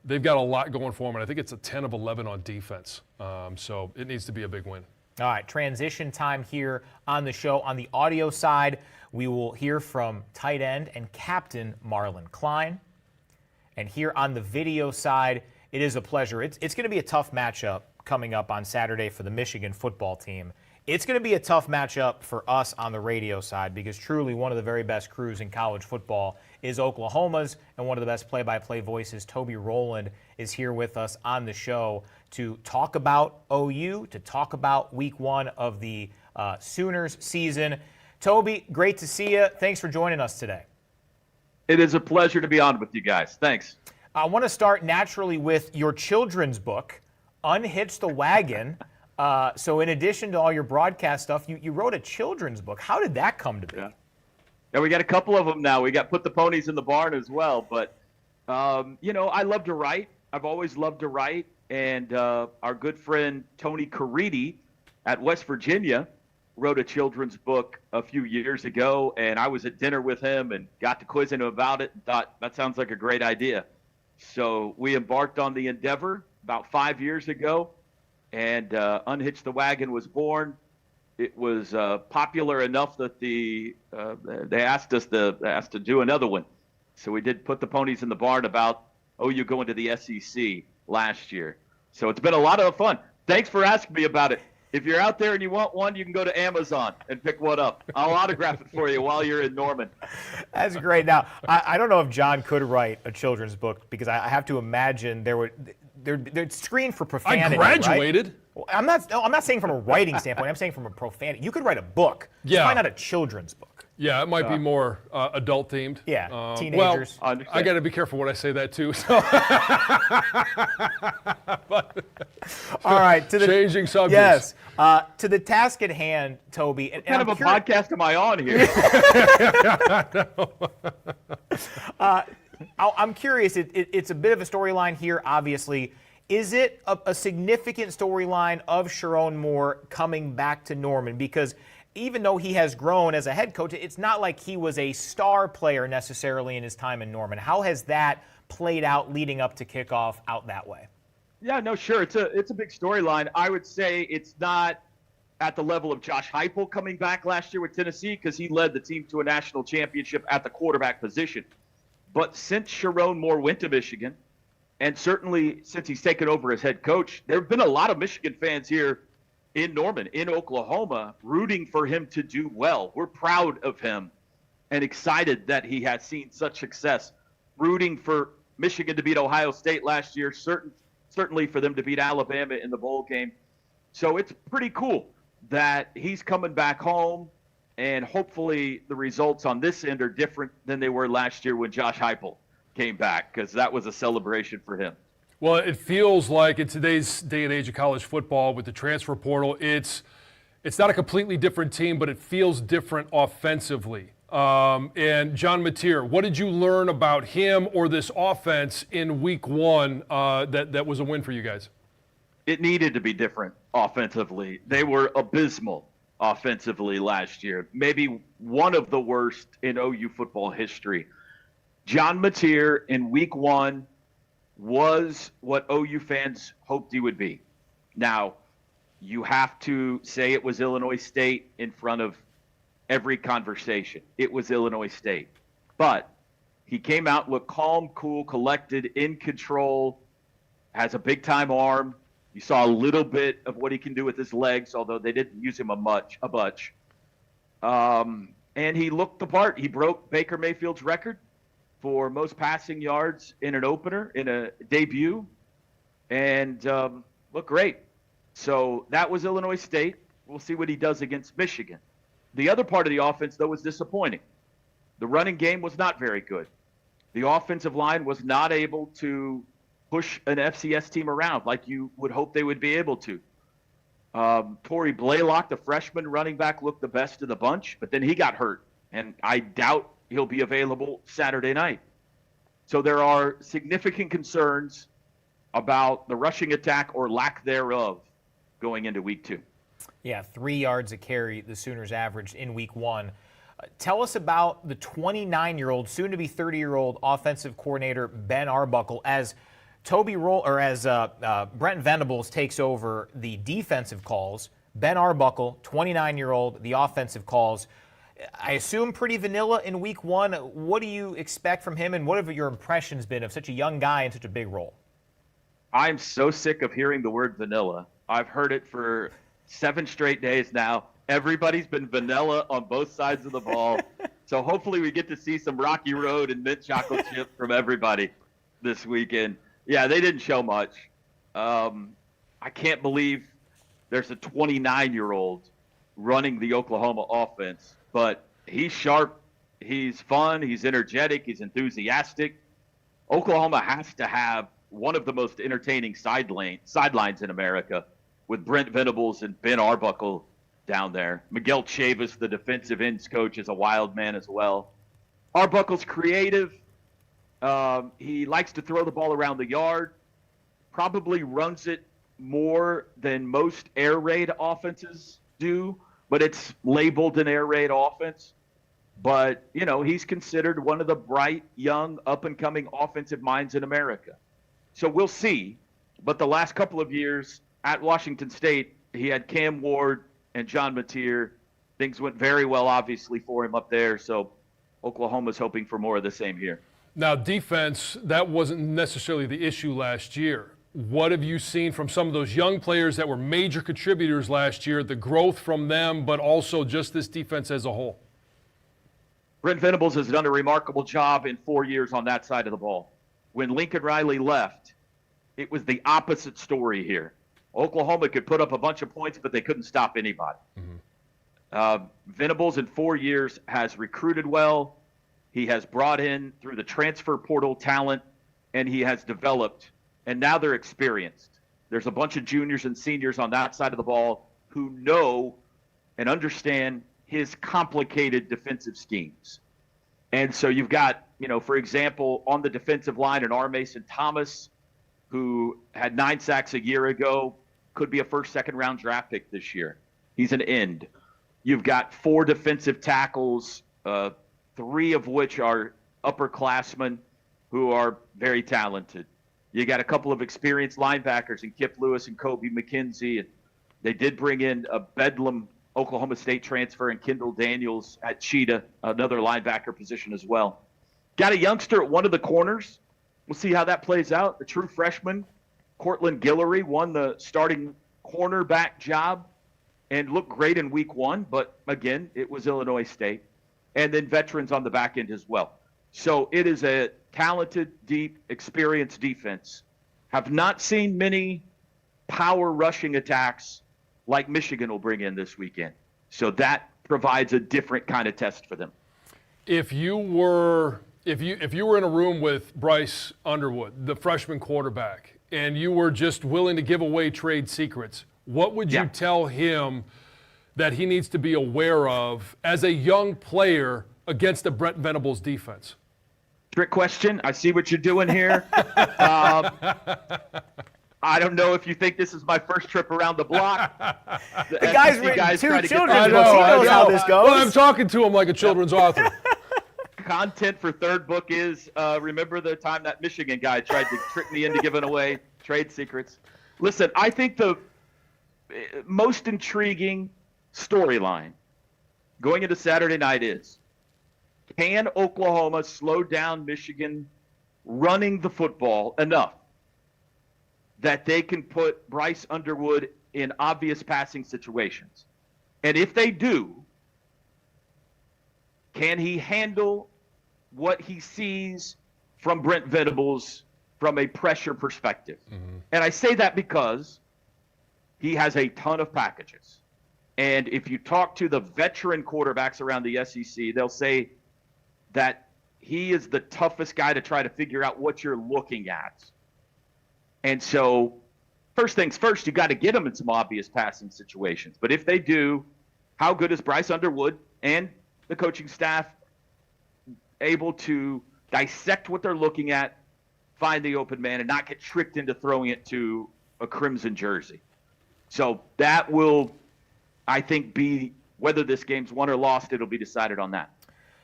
a lot going for them, and I think it's a 10 of 11 on defense. So it needs to be a big win. All right, transition time here on the show. On the audio side, we will hear from tight end and captain Marlon Klein. And here on the video side, it is a pleasure. It's going to be a tough matchup coming up on Saturday for the Michigan football team. It's going to be a tough matchup for us on the radio side because truly one of the very best crews in college football is Oklahoma's, and one of the best play-by-play voices, Toby Rowland, is here with us on the show to talk about OU, to talk about week 1 of the Sooners season. Toby, great to see you. Thanks for joining us today. It is a pleasure to be on with you guys. Thanks. I want to start naturally with your children's book, Unhitch the Wagon. So in addition to all your broadcast stuff, you wrote a children's book. How did that come to be? Yeah, we got a couple of them now. We got Put the Ponies in the Barn as well. But, I love to write. I've always loved to write. And our good friend Tony Caridi at West Virginia wrote a children's book a few years ago. And I was at dinner with him and got to quizzing him about it and thought, that sounds like a great idea. So we embarked on the endeavor about 5 years ago. And Unhitch the Wagon was born. It was popular enough that they asked us to do another one. So we did Put the Ponies in the Barn about OU going to the SEC last year. So it's been a lot of fun. Thanks for asking me about it. If you're out there and you want one, you can go to Amazon and pick one up. I'll autograph it for you while you're in Norman. That's great. Now, I don't know if John could write a children's book because I have to imagine they're screened for profanity. I graduated. Right? Well, I'm not saying from a writing standpoint. I'm saying from a profanity. You could write a book. Yeah. Why not a children's book? Yeah, it might be more adult themed. Yeah, teenagers. Well, I got to be careful when I say that too. So. All right, changing subjects. Yes, to the task at hand, Toby. What kind of a podcast am I on here? I'm curious. It's a bit of a storyline here, obviously. Is it a significant storyline of Sharon Moore coming back to Norman? Because even though he has grown as a head coach, it's not like he was a star player necessarily in his time in Norman. How has that played out leading up to kickoff out that way? Yeah, no, sure. It's a big storyline. I would say it's not at the level of Josh Heupel coming back last year with Tennessee because he led the team to a national championship at the quarterback position. But since Sharon Moore went to Michigan, and certainly since he's taken over as head coach, there have been a lot of Michigan fans here in Norman, in Oklahoma, rooting for him to do well. We're proud of him and excited that he has seen such success, rooting for Michigan to beat Ohio State last year, certainly for them to beat Alabama in the bowl game. So it's pretty cool that he's coming back home, and hopefully the results on this end are different than they were last year when Josh Heupel came back, because that was a celebration for him. Well, it feels like in today's day and age of college football with the transfer portal, it's not a completely different team, but it feels different offensively. And John Mateer, what did you learn about him or this offense in week 1 that was a win for you guys? It needed to be different offensively. They were abysmal offensively last year, maybe one of the worst in OU football history. John Mateer in week 1 was what OU fans hoped he would be. Now, you have to say it was Illinois State in front of every conversation. It was Illinois State. But he came out, looked calm, cool, collected, in control, has a big-time arm. You saw a little bit of what he can do with his legs, although they didn't use him a bunch. And he looked the part. He broke Baker Mayfield's record for most passing yards in an opener, in a debut, and looked great. So that was Illinois State. We'll see what he does against Michigan. The other part of the offense, though, was disappointing. The running game was not very good. The offensive line was not able to push an FCS team around like you would hope they would be able to. Torrey Blaylock, the freshman running back, looked the best of the bunch, but then he got hurt, and I doubt he'll be available Saturday night. So there are significant concerns about the rushing attack or lack thereof going into week 2. Yeah, 3 yards a carry the Sooners averaged in week 1. Tell us about the 29-year-old, soon-to-be 30-year-old offensive coordinator Ben Arbuckle as Brent Venables takes over the defensive calls. Ben Arbuckle, 29-year-old, the offensive calls. I assume pretty vanilla in week 1. What do you expect from him, and what have your impressions been of such a young guy in such a big role? I'm so sick of hearing the word vanilla. I've heard it for 7 straight days now. Everybody's been vanilla on both sides of the ball. So hopefully we get to see some Rocky Road and mint chocolate chip from everybody this weekend. Yeah, they didn't show much. I can't believe there's a 29-year-old running the Oklahoma offense, but he's sharp, he's fun, he's energetic, he's enthusiastic. Oklahoma has to have one of the most entertaining sidelines in America with Brent Venables and Ben Arbuckle down there. Miguel Chavis, the defensive ends coach, is a wild man as well. Arbuckle's creative. He likes to throw the ball around the yard, probably runs it more than most air raid offenses do, but it's labeled an air raid offense. But, you know, he's considered one of the bright, young, up-and-coming offensive minds in America. So we'll see. But the last couple of years at Washington State, he had Cam Ward and John Mateer. Things went very well, obviously, for him up there. So Oklahoma's hoping for more of the same here. Now, defense, that wasn't necessarily the issue last year. What have you seen from some of those young players that were major contributors last year, the growth from them, but also just this defense as a whole? Brent Venables has done a remarkable job in 4 years on that side of the ball. When Lincoln Riley left, it was the opposite story here. Oklahoma could put up a bunch of points, but they couldn't stop anybody. Venables in 4 years has recruited well. He has brought in through the transfer portal talent, and he has developed, and now they're experienced. There's a bunch of juniors and seniors on that side of the ball who know and understand his complicated defensive schemes. And so you've got, you know, for example, on the defensive line, an R. Mason Thomas, who had 9 sacks a year ago, could be a first, second round draft pick this year. He's an end. You've got 4 defensive tackles, 3 of which are upperclassmen who are very talented. You got a couple of experienced linebackers in Kip Lewis and Kobe McKenzie. And they did bring in a Bedlam Oklahoma State transfer and Kendall Daniels at Cheetah, another linebacker position as well. Got a youngster at one of the corners. We'll see how that plays out. The true freshman, Cortland Guillory, won the starting cornerback job and looked great in week 1, but again, it was Illinois State. And then veterans on the back end as well. So it is a talented, deep, experienced defense. Have not seen many power rushing attacks like Michigan will bring in this weekend. So that provides a different kind of test for them. If you were in a room with Bryce Underwood, the freshman quarterback, and you were just willing to give away trade secrets, what would you tell him that he needs to be aware of as a young player against the Brent Venables defense? Trick question. I see what you're doing here. I don't know if you think this is my first trip around the block. The guy's written 2 children's books. He knows how this goes. Well, I'm talking to him like a children's author. Content for third book is, remember the time that Michigan guy tried to trick me into giving away trade secrets? Listen, I think the most intriguing storyline going into Saturday night is, can Oklahoma slow down Michigan running the football enough that they can put Bryce Underwood in obvious passing situations? And if they do, can he handle what he sees from Brent Venables from a pressure perspective. And I say that because he has a ton of packages. And if you talk to the veteran quarterbacks around the SEC, they'll say that he is the toughest guy to try to figure out what you're looking at. And so, first things first, you got to get them in some obvious passing situations. But if they do, how good is Bryce Underwood and the coaching staff able to dissect what they're looking at, find the open man, and not get tricked into throwing it to a crimson jersey? So that will, I think, be whether this game's won or lost, it'll be decided on that.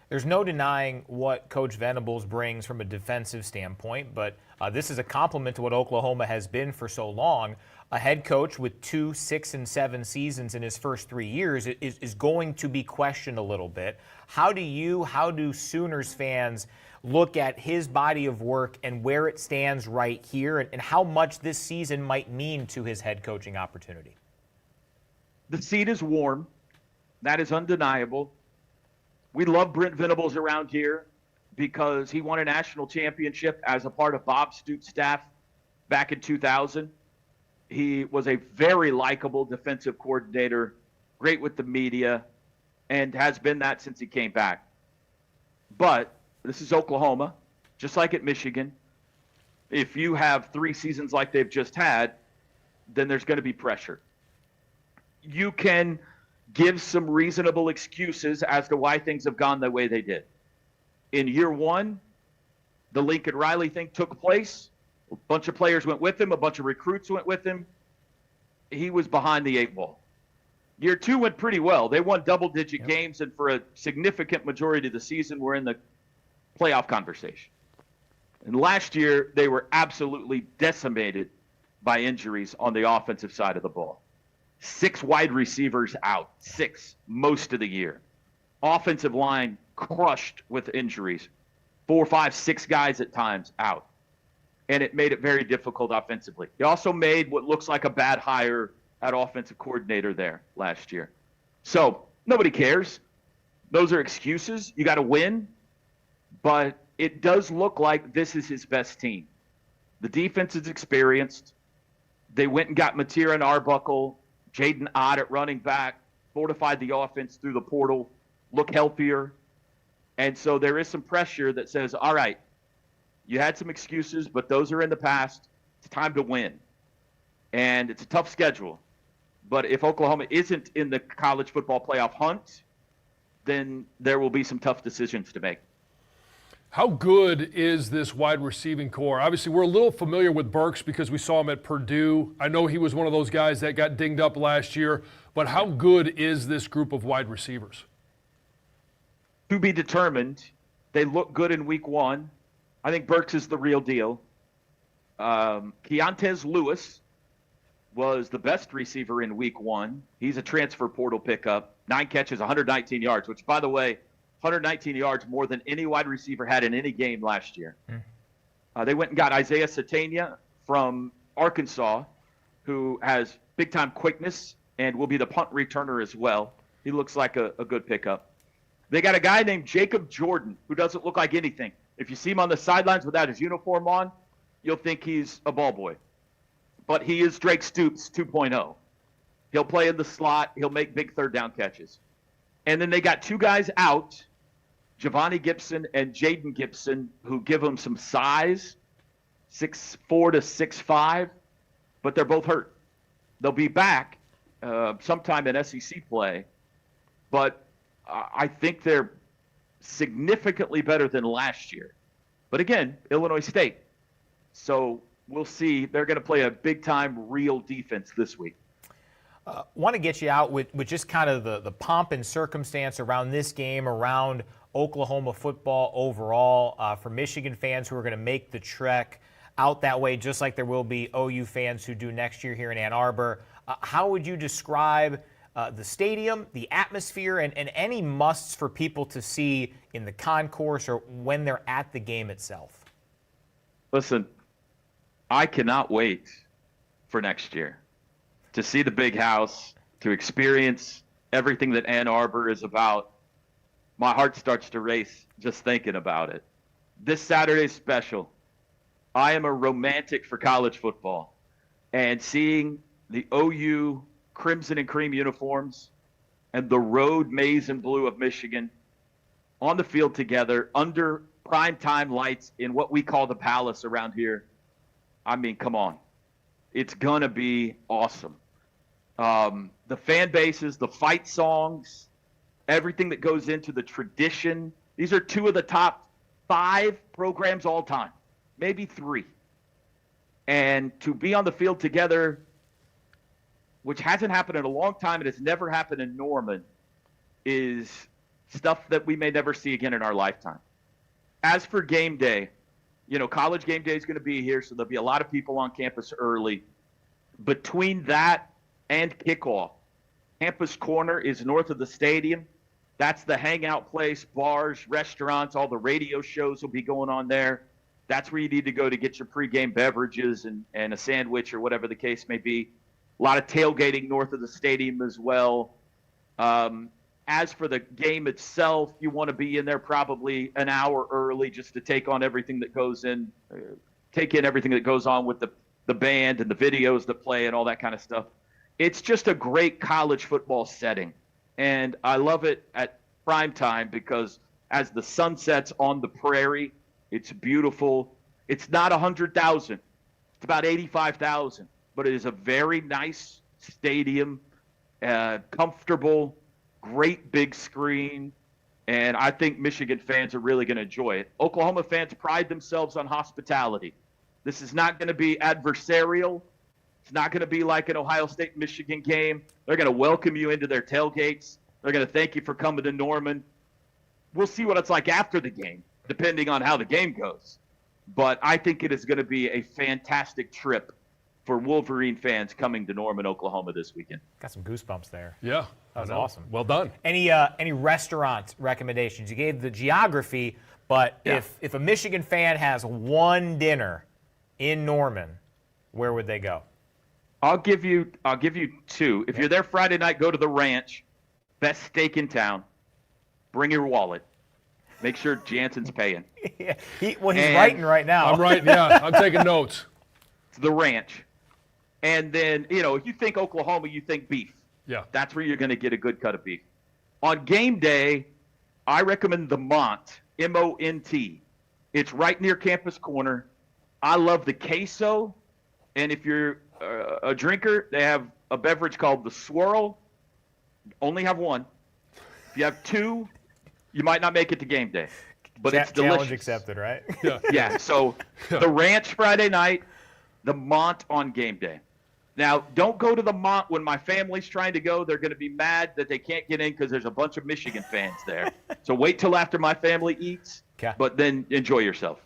There's no denying what Coach Venables brings from a defensive standpoint, but this is a compliment to what Oklahoma has been for so long. A head coach with 2 6-7 seasons in his first 3 years is going to be questioned a little bit. How do Sooners fans look at his body of work and where it stands right here, and how much this season might mean to his head coaching opportunity? The seat is warm. That is undeniable. We love Brent Venables around here because he won a national championship as a part of Bob Stoops' staff back in 2000. He was a very likable defensive coordinator, great with the media, and has been that since he came back. But this is Oklahoma, just like at Michigan. If you have 3 seasons like they've just had, then there's going to be pressure. You can give some reasonable excuses as to why things have gone the way they did. In year 1, the Lincoln Riley thing took place. A bunch of players went with him. A bunch of recruits went with him. He was behind the 8 ball. Year 2 went pretty well. They won double-digit games, and for a significant majority of the season were in the playoff conversation. And last year, they were absolutely decimated by injuries on the offensive side of the ball. 6 wide receivers out, 6 most of the year. Offensive line crushed with injuries. 4, 5, 6 guys at times out. And it made it very difficult offensively. He also made what looks like a bad hire at offensive coordinator there last year. So nobody cares. Those are excuses. You got to win. But it does look like this is his best team. The defense is experienced. They went and got Matira and Arbuckle, Jaden Ott at running back, fortified the offense through the portal, look healthier. And so there is some pressure that says, all right, you had some excuses, but those are in the past. It's time to win. And it's a tough schedule. But if Oklahoma isn't in the college football playoff hunt, then there will be some tough decisions to make. How good is this wide receiving core? Obviously, we're a little familiar with Burks because we saw him at Purdue. I know he was one of those guys that got dinged up last year, but how good is this group of wide receivers? To be determined. They look good in week 1. I think Burks is the real deal. Keontez Lewis was the best receiver in week 1. He's a transfer portal pickup. 9 catches, 119 yards, which, by the way, 119 yards more than any wide receiver had in any game last year. They went and got Isaiah Satania from Arkansas, who has big-time quickness and will be the punt returner as well. He looks like a good pickup. They got a guy named Jacob Jordan, who doesn't look like anything. If you see him on the sidelines without his uniform on, you'll think he's a ball boy. But he is Drake Stoops 2.0. He'll play in the slot. He'll make big third-down catches. And then they got 2 guys out, Javani Gibson and Jaden Gibson, who give them some size, 6'4" to 6'5", but they're both hurt. They'll be back sometime in SEC play, but I think they're significantly better than last year. But again, Illinois State. So we'll see. They're going to play a big-time real defense this week. Want to get you out with just kind of the pomp and circumstance around this game, around Oklahoma football overall, for Michigan fans who are going to make the trek out that way, just like there will be OU fans who do next year here in Ann Arbor. How would you describe the stadium, the atmosphere, and any musts for people to see in the concourse or when they're at the game itself? Listen, I cannot wait for next year to see the big house, to experience everything that Ann Arbor is about. my heart starts to race just thinking about it. This Saturday is special. I am a romantic for college football, and seeing the OU crimson and cream uniforms and the road maize and blue of Michigan on the field together under primetime lights in what we call the Palace around here. I mean, come on. It's going to be awesome. The fan bases, the fight songs, everything that goes into the tradition. These are two of the top 5 programs all time, maybe 3. And to be on the field together, which hasn't happened in a long time and has never happened in Norman, is stuff that we may never see again in our lifetime. As for game day, college game day is going to be here, so there'll be a lot of people on campus early. Between that and kickoff, Campus Corner is north of the stadium. That's the hangout place, bars, restaurants, all the radio shows will be going on there. That's where you need to go to get your pregame beverages and a sandwich or whatever the case may be. A lot of tailgating north of the stadium as well. As for the game itself, you want to be in there probably an hour early just to take in everything that goes on with the band and the videos that play and all that kind of stuff. It's just a great college football setting. And I love it at prime time because as the sun sets on the prairie, it's beautiful. It's not 100,000. It's about 85,000. But it is a very nice stadium, comfortable, great big screen, and I think Michigan fans are really going to enjoy it. Oklahoma fans pride themselves on hospitality. This is not going to be adversarial. It's not going to be like an Ohio State-Michigan game. They're going to welcome you into their tailgates. They're going to thank you for coming to Norman. We'll see what it's like after the game, depending on how the game goes. But I think it is going to be a fantastic trip for Wolverine fans coming to Norman, Oklahoma this weekend. Got some goosebumps there. Yeah. That was awesome. Well done. Any restaurant recommendations? You gave the geography, but if a Michigan fan has one dinner in Norman, where would they go? I'll give you 2. If you're there Friday night, go to the Ranch. Best steak in town. Bring your wallet. Make sure Jansen's paying. He's writing right now. I'm writing, yeah. I'm taking notes. It's the Ranch. And then, if you think Oklahoma, you think beef. Yeah. That's where you're going to get a good cut of beef. On game day, I recommend the Mont, M-O-N-T. It's right near Campus Corner. I love the queso. And if you're a drinker, they have a beverage called the Swirl. Only have 1. If you have 2, you might not make it to game day. But it's delicious. Challenge accepted, right? Yeah. So the Ranch Friday night, the Mont on game day. Now, don't go to the Mont when my family's trying to go. They're going to be mad that they can't get in because there's a bunch of Michigan fans there. So wait till after my family eats, but then enjoy yourself.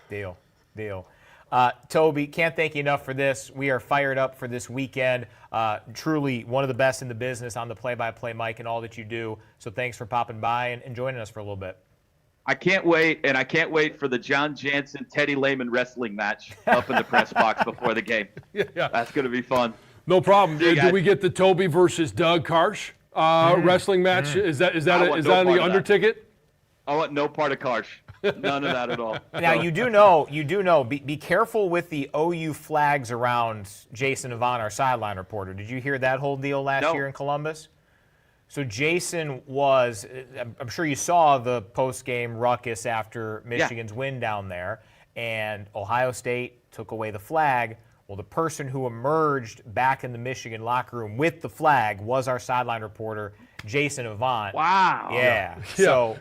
Deal. Toby, can't thank you enough for this. We are fired up for this weekend. Truly one of the best in the business on the play-by-play mic and all that you do. So thanks for popping by and joining us for a little bit. I can't wait, and I can't wait for the John Jansen, Teddy Lehman wrestling match up in the press box before the game. Yeah. That's going to be fun. No problem. Do we get the Toby versus Doug Karsh wrestling match? Is that on the under ticket? I want no part of Karsh. None of that at all. Now, you do know, be careful with the OU flags around Jason Avant, our sideline reporter. Did you hear that whole deal last year in Columbus? So Jason was, I'm sure you saw the post-game ruckus after Michigan's win down there, and Ohio State took away the flag. Well, the person who emerged back in the Michigan locker room with the flag was our sideline reporter, Jason Avant. Wow. Yeah. So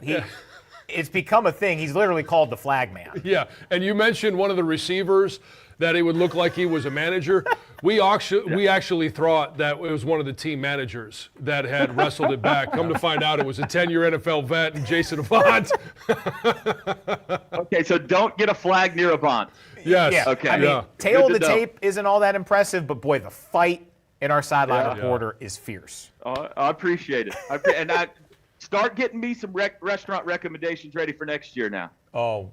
it's become a thing. He's literally called the flag man. Yeah, and you mentioned one of the receivers that it would look like he was a manager. We actually thought that it was one of the team managers that had wrestled it back. Come to find out, it was a 10-year NFL vet, and Jason Avant. Okay, so don't get a flag near Avant. Yes. Yeah. Okay. I mean, tail of the tape isn't all that impressive, but boy, the fight in our sideline reporter is fierce. I appreciate it. And start getting me some restaurant recommendations ready for next year now. Oh,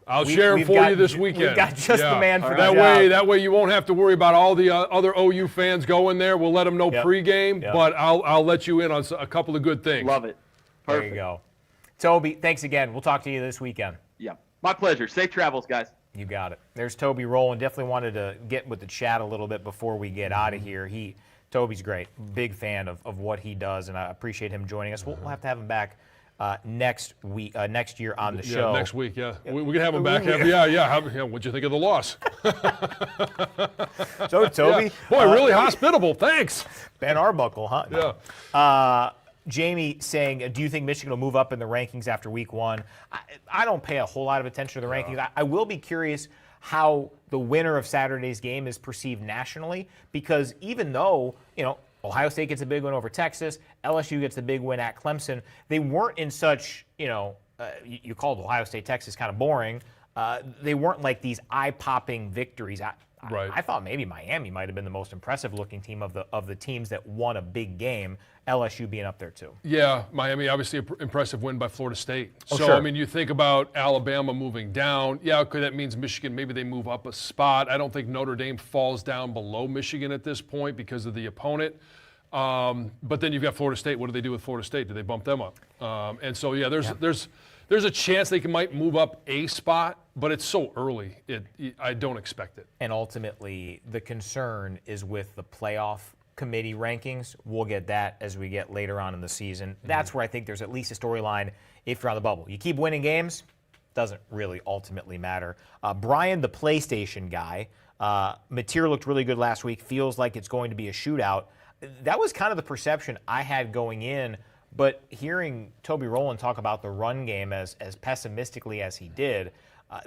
I'll share them for you this weekend. We've got just the man for that way you won't have to worry about all the other OU fans going there. We'll let them know pregame, but I'll let you in on a couple of good things. Love it. Perfect. There you go. Toby, thanks again. We'll talk to you this weekend. Yeah, my pleasure. Safe travels, guys. You got it. There's Toby Roland. Definitely wanted to get with the chat a little bit before we get out of here. Toby's great. Big fan of what he does, and I appreciate him joining us. We'll have to have him back next year on the show. Next week, yeah. We can have him back. What'd you think of the loss? So, Toby. Yeah. Boy, really hospitable. Thanks. Ben Arbuckle, huh? Yeah. Jamie saying, do you think Michigan will move up in the rankings after week 1? I don't pay a whole lot of attention to the rankings. I will be curious how the winner of Saturday's game is perceived nationally, because even though, Ohio State gets a big win over Texas, LSU gets the big win at Clemson, they weren't in such, you called Ohio State, Texas kind of boring. They weren't like these eye-popping victories. Right. I thought maybe Miami might have been the most impressive-looking team of the teams that won a big game, LSU being up there too. Yeah, Miami, obviously an impressive win by Florida State. Sure. I mean, you think about Alabama moving down. Yeah, okay, that means Michigan, maybe they move up a spot. I don't think Notre Dame falls down below Michigan at this point because of the opponent. But then you've got Florida State. What do they do with Florida State? Do they bump them up? There's a chance they might move up a spot, but it's so early. I don't expect it. And ultimately, the concern is with the playoff committee rankings. We'll get that as we get later on in the season. That's where I think there's at least a storyline if you're on the bubble. You keep winning games, doesn't really ultimately matter. Brian, the PlayStation guy, Meijer looked really good last week. Feels like it's going to be a shootout. That was kind of the perception I had going in. But hearing Toby Rowland talk about the run game as pessimistically as he did,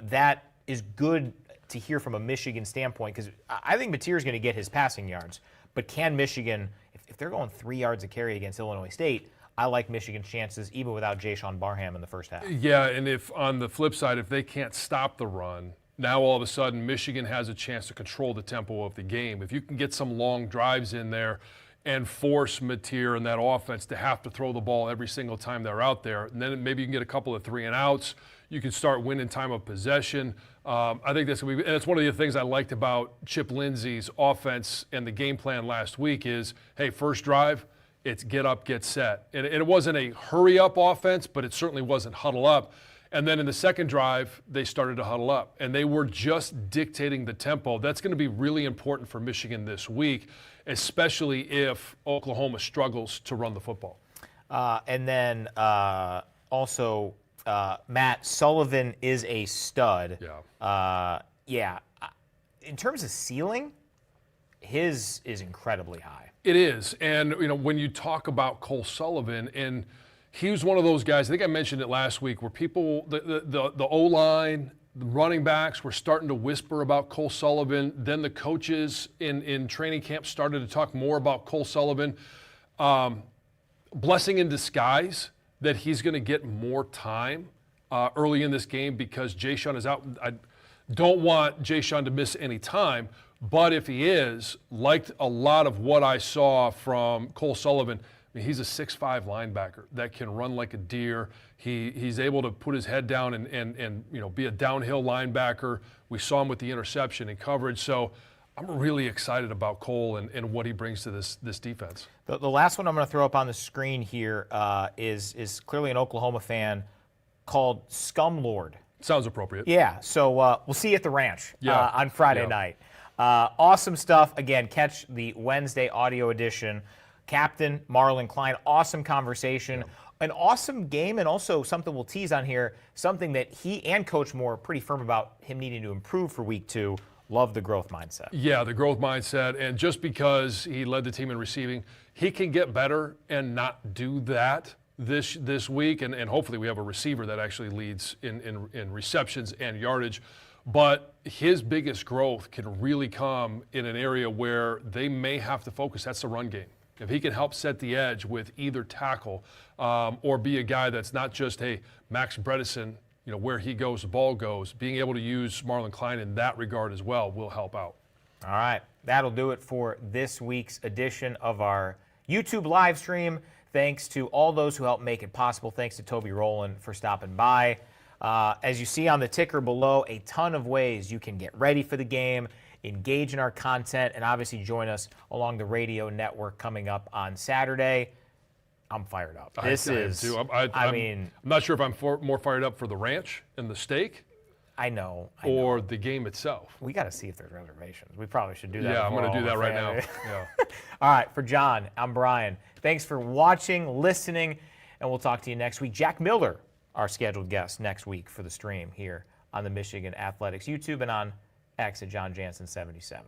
that is good to hear from a Michigan standpoint, because I think Meijer is going to get his passing yards. But can Michigan, if they're going 3 yards a carry against Illinois State, I like Michigan's chances even without Jayshon Barham in the first half. Yeah, and if on the flip side, if they can't stop the run, now all of a sudden Michigan has a chance to control the tempo of the game. If you can get some long drives in there and force Meijer and that offense to have to throw the ball every single time they're out there, and then maybe you can get a couple of 3 and outs. You can start winning time of possession. I think that's going to be, and it's one of the things I liked about Chip Lindsey's offense and the game plan last week is, hey, first drive, it's get up, get set. And it wasn't a hurry-up offense, but it certainly wasn't huddle up. And then in the second drive, they started to huddle up, and they were just dictating the tempo. That's going to be really important for Michigan this week, especially if Oklahoma struggles to run the football. And then also, Matt, Sullivan is a stud. Yeah. In terms of ceiling, his is incredibly high. It is. And, when you talk about Cole Sullivan, and he was one of those guys, I think I mentioned it last week, where people, the O-line, the running backs were starting to whisper about Cole Sullivan. Then the coaches in training camp started to talk more about Cole Sullivan. Blessing in disguise that he's going to get more time early in this game because Jayshon is out. I don't want Jayshon to miss any time, but if he is, liked a lot of what I saw from Cole Sullivan. I mean, he's a 6'5" linebacker that can run like a deer. He's able to put his head down and be a downhill linebacker. We saw him with the interception and coverage. So I'm really excited about Cole and what he brings to this defense. The last one I'm going to throw up on the screen here is clearly an Oklahoma fan called Scum Lord. Sounds appropriate. Yeah, so we'll see you at the ranch on Friday night. Awesome stuff. Again, catch the Wednesday audio edition. Captain Marlon Klein, awesome conversation, an awesome game, and also something we'll tease on here, something that he and Coach Moore are pretty firm about him needing to improve for week 2. Love the growth mindset. Yeah, the growth mindset, and just because he led the team in receiving, he can get better and not do that this week, and hopefully we have a receiver that actually leads in receptions and yardage. But his biggest growth can really come in an area where they may have to focus. That's the run game. If he can help set the edge with either tackle or be a guy that's not just, hey, Max Bredesen, where he goes, the ball goes, being able to use Marlon Klein in that regard as well will help out. All right. That'll do it for this week's edition of our YouTube live stream. Thanks to all those who helped make it possible. Thanks to Toby Rowland for stopping by. As you see on the ticker below, a ton of ways you can get ready for the game, engage in our content, and obviously join us along the radio network coming up on Saturday. I'm fired up. I am too. I'm not sure if I'm more fired up for the ranch and the steak I know. or the game itself. We got to see if there's reservations. We probably should do that. Yeah, I'm going to do that right now. now. Yeah. All right, for Jon, I'm Brian. Thanks for watching, listening, and we'll talk to you next week. Jack Miller, our scheduled guest next week for the stream here on the Michigan Athletics YouTube and on X at John Jansen 77.